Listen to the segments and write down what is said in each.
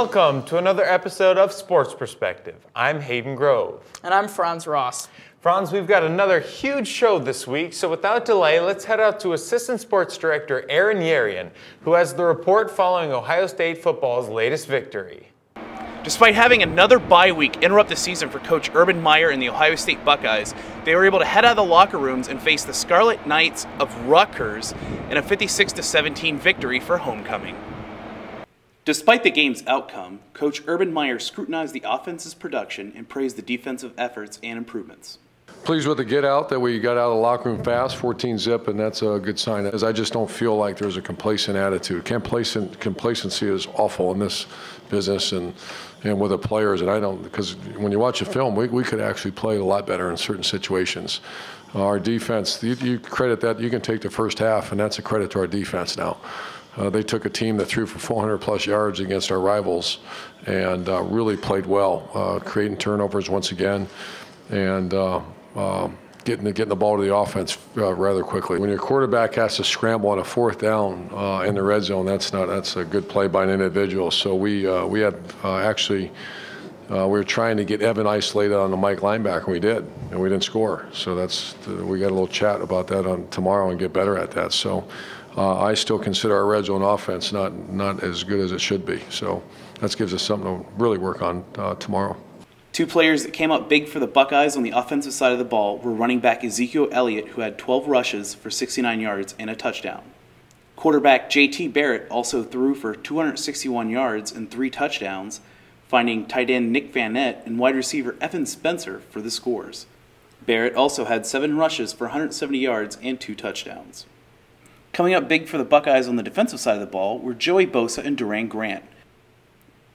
Welcome to another episode of Sports Perspective. I'm Hayden Grove. And I'm Franz Ross. Franz, we've got another huge show this week, so without delay, let's head out to Assistant Sports Director Darron, who has the report following Ohio State football's latest victory. Despite having another bye week interrupt the season for Coach Urban Meyer and the Ohio State Buckeyes, they were able to head out of the locker rooms and face the Scarlet Knights of Rutgers in a 56-17 victory for homecoming. Despite the game's outcome, Coach Urban Meyer scrutinized the offense's production and praised the defensive efforts and improvements. Pleased with the get out that we got out of the locker room fast, 14 zip, and that's a good sign. As I just don't feel like there's a complacent attitude. Complacency is awful in this business and with the players, and I don't, because when you watch a film, we could actually play a lot better in certain situations. Our defense, you credit that, you can take the first half, and that's a credit to our defense now. They took a team that threw for 400-plus yards against our rivals and really played well, creating turnovers once again, and getting the ball to the offense rather quickly. When your quarterback has to scramble on a fourth down in the red zone, that's a good play by an individual. So we were trying to get Evan isolated on the Mike linebacker, and we did, and we didn't score. So we got a little chat about that on tomorrow and get better at that. So I still consider our red zone offense not as good as it should be. So that gives us something to really work on tomorrow. Two players that came up big for the Buckeyes on the offensive side of the ball were running back Ezekiel Elliott, who had 12 rushes for 69 yards and a touchdown. Quarterback J.T. Barrett also threw for 261 yards and 3 touchdowns, finding tight end Nick Van Nett and wide receiver Evan Spencer for the scores. Barrett also had 7 rushes for 170 yards and 2 touchdowns. Coming up big for the Buckeyes on the defensive side of the ball were Joey Bosa and Durant Grant.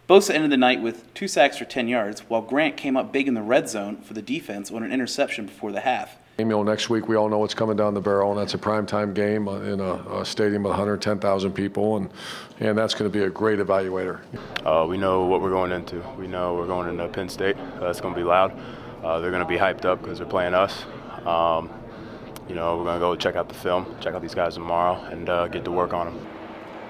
Bosa ended the night with 2 sacks for 10 yards, while Grant came up big in the red zone for the defense on an interception before the half. Next week we all know what's coming down the barrel, and that's a primetime game in a stadium with 110,000 people, and that's going to be a great evaluator. We know what we're going into. We know we're going into Penn State. It's going to be loud. They're going to be hyped up because they're playing us. We're going to go check out the film, check out these guys tomorrow, and get to work on them.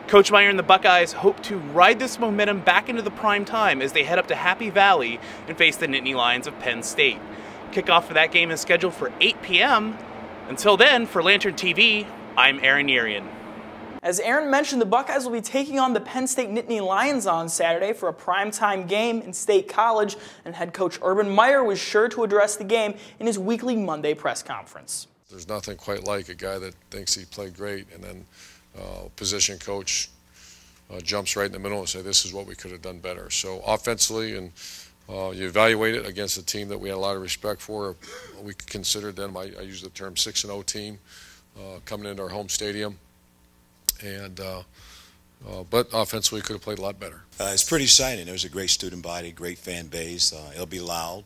Coach Meyer and the Buckeyes hope to ride this momentum back into the prime time as they head up to Happy Valley and face the Nittany Lions of Penn State. Kickoff for that game is scheduled for 8 p.m. Until then, for Lantern TV, I'm Darron. As Aaron mentioned, the Buckeyes will be taking on the Penn State Nittany Lions on Saturday for a primetime game in State College, and head coach Urban Meyer was sure to address the game in his weekly Monday press conference. There's nothing quite like a guy that thinks he played great, and then position coach jumps right in the middle and say, this is what we could have done better. So offensively, and you evaluate it against a team that we had a lot of respect for. We considered them, I use the term 6-0 team, coming into our home stadium. And but offensively could have played a lot better. It's pretty exciting. There's a great student body, great fan base. It'll be loud.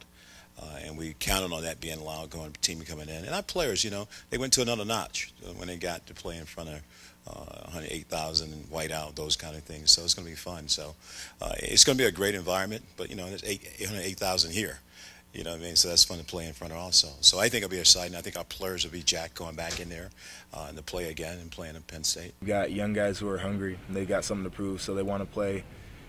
And we counted on that being loud, going team coming in. And our players, they went to another notch when they got to play in front of 108,000 and white out, those kind of things. So it's going to be fun. So it's going to be a great environment. But there's 108,000 here. You know what I mean? So that's fun to play in front of also. So I think it'll be exciting. I think our players will be jacked going back in there and to play again and playing in Penn State. We got young guys who are hungry. And they got something to prove, so they want to play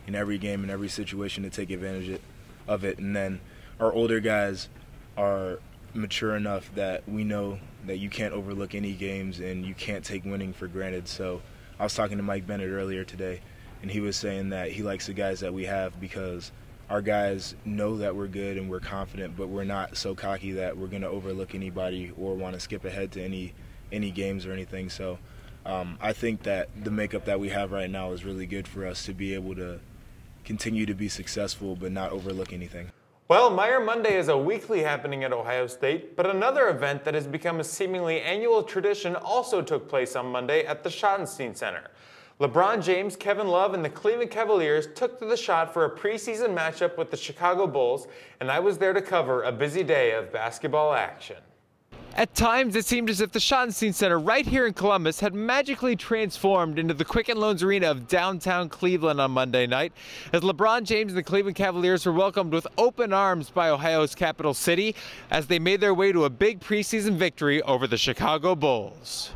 in every game, in every situation to take advantage of it. And then our older guys are mature enough that we know that you can't overlook any games and you can't take winning for granted. So I was talking to Mike Bennett earlier today, and he was saying that he likes the guys that we have because our guys know that we're good and we're confident, but we're not so cocky that we're going to overlook anybody or want to skip ahead to any games or anything. So I think that the makeup that we have right now is really good for us to be able to continue to be successful but not overlook anything. Well, Meyer Monday is a weekly happening at Ohio State, but another event that has become a seemingly annual tradition also took place on Monday at the Schottenstein Center. LeBron James, Kevin Love, and the Cleveland Cavaliers took to the shot for a preseason matchup with the Chicago Bulls, and I was there to cover a busy day of basketball action. At times, it seemed as if the Schottenstein Center right here in Columbus had magically transformed into the Quicken Loans Arena of downtown Cleveland on Monday night, as LeBron James and the Cleveland Cavaliers were welcomed with open arms by Ohio's capital city as they made their way to a big preseason victory over the Chicago Bulls.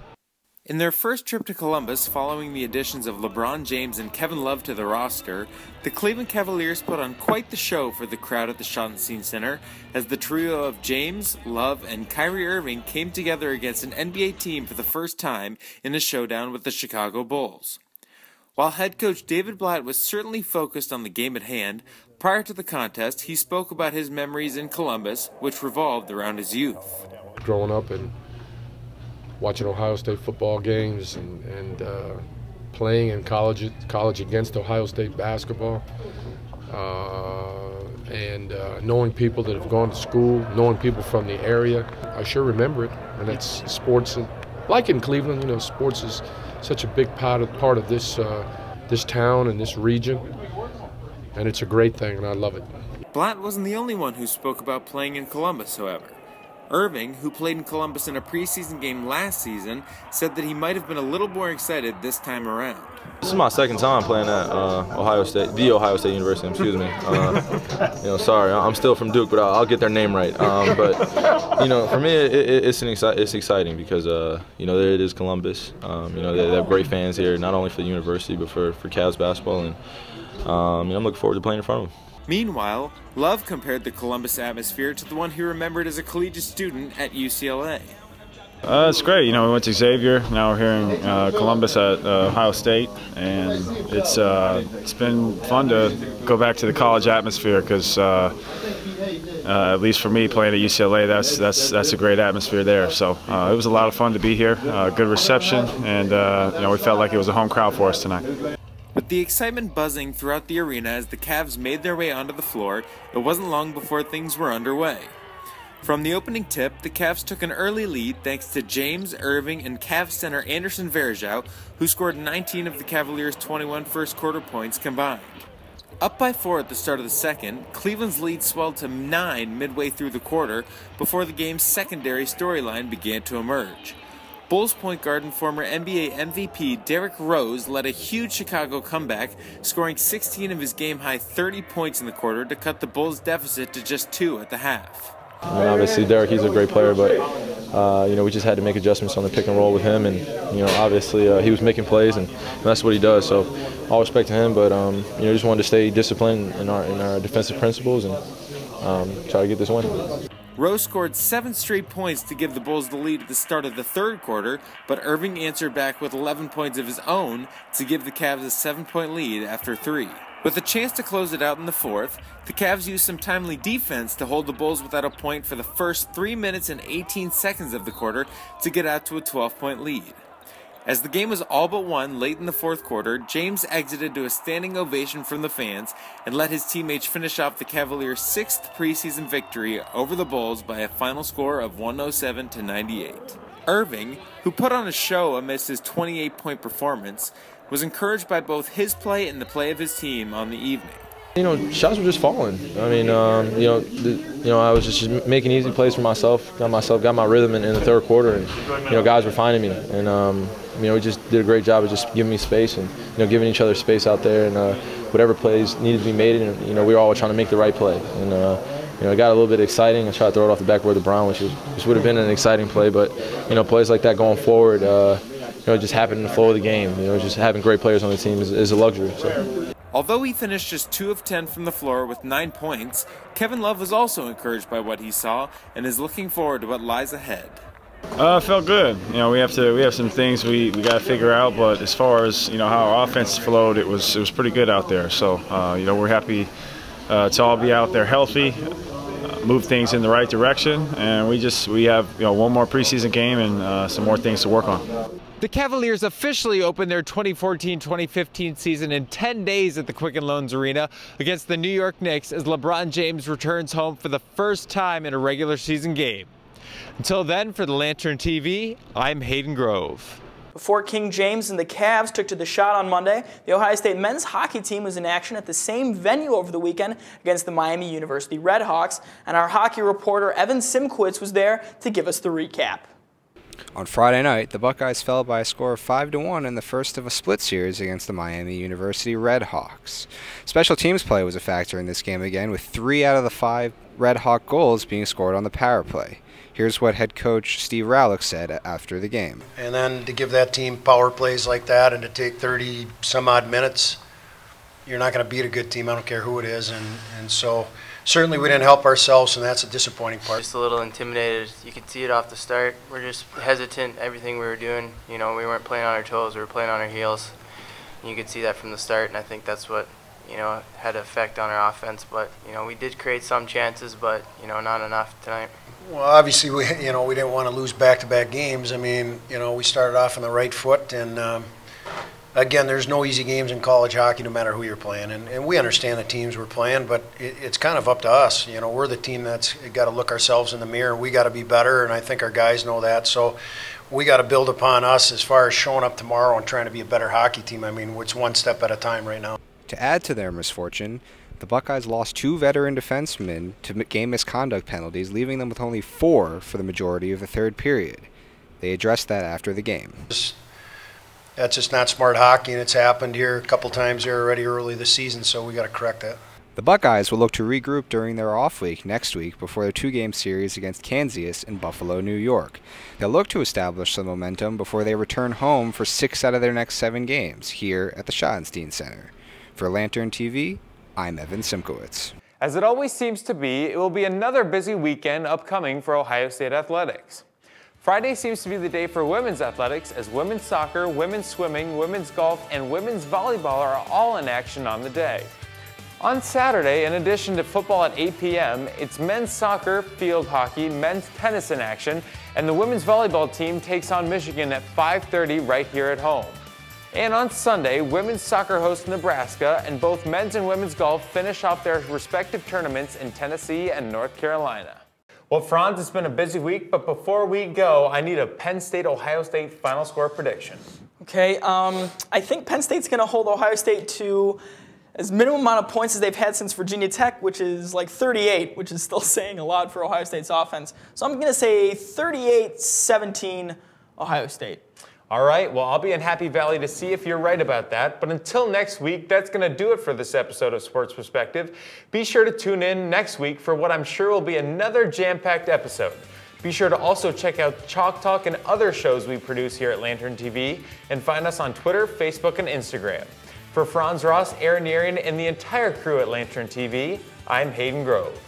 In their first trip to Columbus following the additions of LeBron James and Kevin Love to the roster, the Cleveland Cavaliers put on quite the show for the crowd at the Schottenstein Center as the trio of James, Love, and Kyrie Irving came together against an NBA team for the first time in a showdown with the Chicago Bulls. While head coach David Blatt was certainly focused on the game at hand, prior to the contest he spoke about his memories in Columbus, which revolved around his youth. Growing up and watching Ohio State football games and playing in college against Ohio State basketball, and knowing people that have gone to school, knowing people from the area. I sure remember it, and it's sports. Like in Cleveland, you know, sports is such a big part of this this town and this region, and it's a great thing, and I love it. Blatt wasn't the only one who spoke about playing in Columbus, however. Irving, who played in Columbus in a preseason game last season, said that he might have been a little more excited this time around. This is my second time playing at Ohio State University, excuse me. Sorry, I'm still from Duke, but I'll get their name right. But, you know, for me, it's exciting because, there it is Columbus. They have great fans here, not only for the university, but for Cavs basketball. And, I'm looking forward to playing in front of them. Meanwhile, Love compared the Columbus atmosphere to the one he remembered as a collegiate student at UCLA. It's great. You know, we went to Xavier. Now we're here in Columbus at Ohio State, and it's been fun to go back to the college atmosphere because, at least for me, playing at UCLA, that's a great atmosphere there. So it was a lot of fun to be here. Good reception, and we felt like it was a home crowd for us tonight. With the excitement buzzing throughout the arena as the Cavs made their way onto the floor, it wasn't long before things were underway. From the opening tip, the Cavs took an early lead thanks to James, Irving, and Cavs center Anderson Varejao, who scored 19 of the Cavaliers' 21 first-quarter points combined. Up by 4 at the start of the second, Cleveland's lead swelled to 9 midway through the quarter before the game's secondary storyline began to emerge. Bulls point guard and former NBA MVP Derrick Rose led a huge Chicago comeback, scoring 16 of his game-high 30 points in the quarter to cut the Bulls' deficit to just 2 at the half. I mean, obviously, Derrick, he's a great player, but we just had to make adjustments on the pick and roll with him, and obviously he was making plays, and that's what he does. So, all respect to him, but just wanted to stay disciplined in our defensive principles and try to get this win. Rose scored 7 straight points to give the Bulls the lead at the start of the third quarter, but Irving answered back with 11 points of his own to give the Cavs a 7-point lead after 3. With a chance to close it out in the fourth, the Cavs used some timely defense to hold the Bulls without a point for the first 3 minutes and 18 seconds of the quarter to get out to a 12-point lead. As the game was all but won late in the fourth quarter, James exited to a standing ovation from the fans and let his teammates finish off the Cavaliers' 6th preseason victory over the Bulls by a final score of 107-98. Irving, who put on a show amidst his 28-point performance, was encouraged by both his play and the play of his team on the evening. Shots were just falling. I mean, I was just making easy plays for myself. Got my rhythm in the third quarter, and guys were finding me. And we just did a great job of just giving me space and giving each other space out there, and whatever plays needed to be made. And we were all trying to make the right play. And it got a little bit exciting. I tried to throw it off the backboard of LeBron, which would have been an exciting play. But plays like that going forward, it just happened in the flow of the game. Just having great players on the team is a luxury. So. Although he finished just 2 of 10 from the floor with 9 points, Kevin Love was also encouraged by what he saw and is looking forward to what lies ahead. It felt good. We have some things we got to figure out, but as far as how our offense flowed, it was pretty good out there. So we're happy to all be out there healthy, move things in the right direction, and we have one more preseason game and some more things to work on. The Cavaliers officially opened their 2014-2015 season in 10 days at the Quicken Loans Arena against the New York Knicks as LeBron James returns home for the first time in a regular season game. Until then, for the Lantern TV, I'm Hayden Grove. Before King James and the Cavs took to the shot on Monday, the Ohio State men's hockey team was in action at the same venue over the weekend against the Miami University Redhawks, and our hockey reporter Evan Simkowitz was there to give us the recap. On Friday night, the Buckeyes fell by a score of 5-1 in the first of a split series against the Miami University Redhawks. Special teams play was a factor in this game again, with 3 out of the 5 Redhawk goals being scored on the power play. Here's what head coach Steve Rowlick said after the game. And then to give that team power plays like that and to take 30 some odd minutes, you're not going to beat a good team, I don't care who it is. And so certainly we didn't help ourselves, and that's a disappointing part. Just a little intimidated. You could see it off the start. We're just hesitant, everything we were doing. You know, we weren't playing on our toes, we were playing on our heels. And you could see that from the start, and I think that's what, you know, had an effect on our offense. But, you know, we did create some chances, but, you know, not enough tonight. Well, obviously, we didn't want to lose back-to-back games. I mean, you know, we started off on the right foot, and again, there's no easy games in college hockey, no matter who you're playing. And we understand the teams we're playing, but it's kind of up to us. You know, we're the team that's got to look ourselves in the mirror. We got to be better, and I think our guys know that. So we got to build upon us as far as showing up tomorrow and trying to be a better hockey team. I mean, it's one step at a time right now. To add to their misfortune, the Buckeyes lost 2 veteran defensemen to game misconduct penalties, leaving them with only 4 for the majority of the third period. They addressed that after the game. That's just not smart hockey, and it's happened here a couple times here already early this season, so we got to correct that. The Buckeyes will look to regroup during their off week next week before their 2-game series against Kansas and Buffalo, New York. They'll look to establish some momentum before they return home for 6 out of their next 7 games here at the Schottenstein Center. For Lantern TV, I'm Evan Simkowitz. As it always seems to be, it will be another busy weekend upcoming for Ohio State athletics. Friday seems to be the day for women's athletics, as women's soccer, women's swimming, women's golf, and women's volleyball are all in action on the day. On Saturday, in addition to football at 8 p.m., it's men's soccer, field hockey, men's tennis in action, and the women's volleyball team takes on Michigan at 5:30 right here at home. And on Sunday, women's soccer hosts Nebraska, and both men's and women's golf finish off their respective tournaments in Tennessee and North Carolina. Well, Franz, it's been a busy week, but before we go, I need a Penn State-Ohio State final score prediction. Okay, I think Penn State's going to hold Ohio State to as minimum amount of points as they've had since Virginia Tech, which is like 38, which is still saying a lot for Ohio State's offense. So I'm going to say 38-17 Ohio State. All right, well, I'll be in Happy Valley to see if you're right about that. But until next week, that's going to do it for this episode of Sports Perspective. Be sure to tune in next week for what I'm sure will be another jam-packed episode. Be sure to also check out Chalk Talk and other shows we produce here at Lantern TV, and find us on Twitter, Facebook, and Instagram. For Franz Ross, Aaron Yerian, and the entire crew at Lantern TV, I'm Hayden Grove.